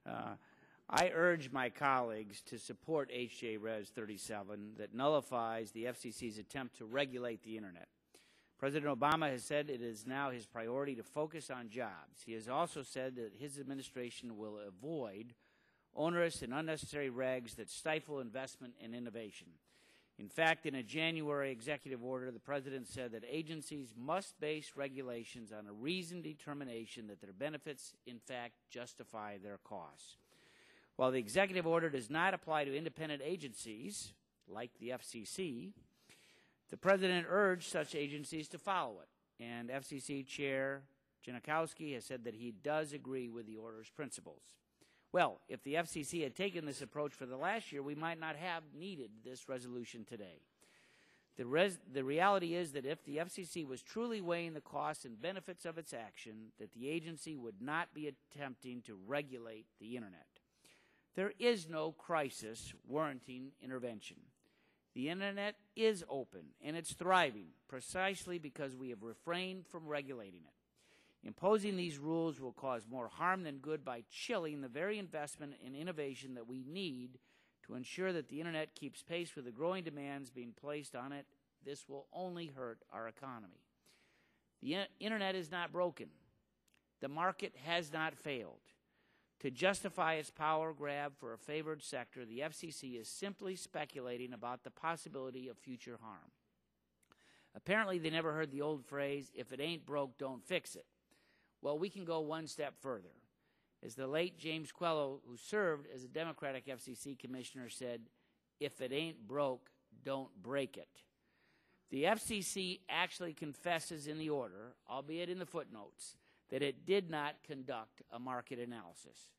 I urge my colleagues to support H.J. Res. 37 that nullifies the FCC's attempt to regulate the Internet. President Obama has said it is now his priority to focus on jobs. He has also said that his administration will avoid onerous and unnecessary regs that stifle investment and innovation. In fact, in a January executive order, the President said that agencies must base regulations on a reasoned determination that their benefits, in fact, justify their costs. While the executive order does not apply to independent agencies, like the FCC, the President urged such agencies to follow it, and FCC Chair Janikowski has said that he does agree with the order's principles. Well, if the FCC had taken this approach for the last year, we might not have needed this resolution today. The reality is that if the FCC was truly weighing the costs and benefits of its action, that the agency would not be attempting to regulate the Internet. There is no crisis warranting intervention. The Internet is open, and it's thriving, precisely because we have refrained from regulating it. Imposing these rules will cause more harm than good by chilling the very investment and innovation that we need to ensure that the Internet keeps pace with the growing demands being placed on it. This will only hurt our economy. The Internet is not broken. The market has not failed. To justify its power grab for a favored sector, the FCC is simply speculating about the possibility of future harm. Apparently, they never heard the old phrase, if it ain't broke, don't fix it. Well, we can go one step further. As the late James Quello, who served as a Democratic FCC commissioner, said, if it ain't broke, don't break it. The FCC actually confesses in the order, albeit in the footnotes, that it did not conduct a market analysis.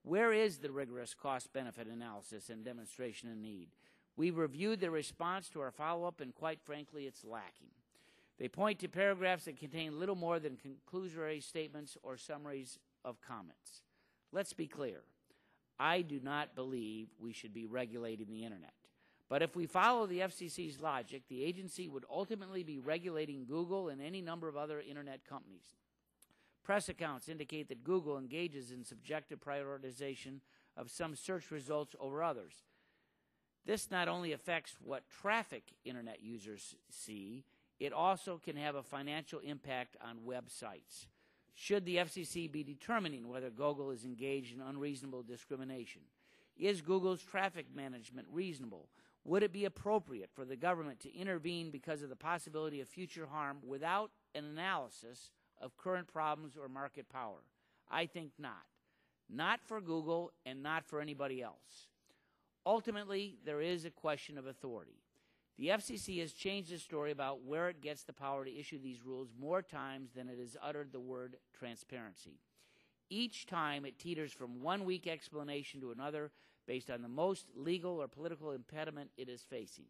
Where is the rigorous cost-benefit analysis and demonstration of need? We've reviewed the response to our follow-up, and quite frankly, it's lacking. They point to paragraphs that contain little more than conclusory statements or summaries of comments. Let's be clear. I do not believe we should be regulating the Internet. But if we follow the FCC's logic, the agency would ultimately be regulating Google and any number of other Internet companies. Press accounts indicate that Google engages in subjective prioritization of some search results over others. This not only affects what traffic Internet users see, it also can have a financial impact on websites. Should the FCC be determining whether Google is engaged in unreasonable discrimination? Is Google's traffic management reasonable? Would it be appropriate for the government to intervene because of the possibility of future harm without an analysis of current problems or market power? I think not. Not for Google and not for anybody else. Ultimately, there is a question of authority. The FCC has changed its story about where it gets the power to issue these rules more times than it has uttered the word transparency. Each time it teeters from one weak explanation to another based on the most legal or political impediment it is facing.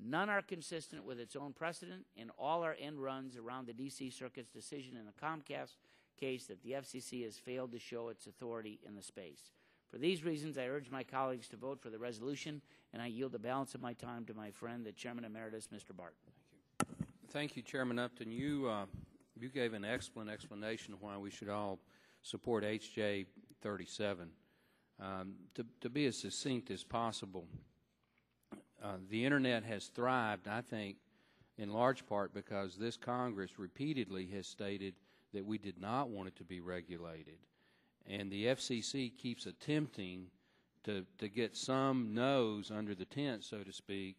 None are consistent with its own precedent, and all are end runs around the D.C. Circuit's decision in the Comcast case that the FCC has failed to show its authority in the space. For these reasons, I urge my colleagues to vote for the resolution, and I yield the balance of my time to my friend, the Chairman Emeritus, Mr. Barton. Thank you, Chairman Upton. You gave an excellent explanation of why we should all support H.J. 37. To be as succinct as possible, the Internet has thrived, I think, in large part because this Congress repeatedly has stated that we did not want it to be regulated. And the FCC keeps attempting to get some nose under the tent, so to speak,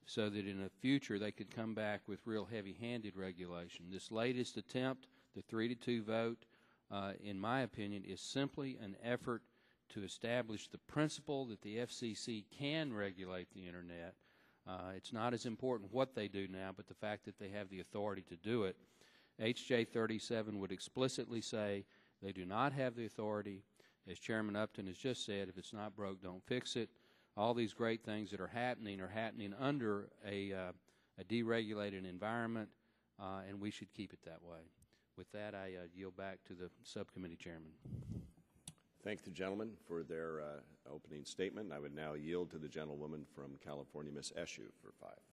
so that in the future they could come back with real heavy-handed regulation. This latest attempt, the 3-2 vote, in my opinion, is simply an effort to establish the principle that the FCC can regulate the Internet. It's not as important what they do now, but the fact that they have the authority to do it. H.J. 37 would explicitly say they do not have the authority. As Chairman Upton has just said, if it's not broke, don't fix it. All these great things that are happening under a deregulated environment, and we should keep it that way. With that, I yield back to the subcommittee chairman. Thank the gentleman for their opening statement. I would now yield to the gentlewoman from California, Ms. Eshoo, for 5.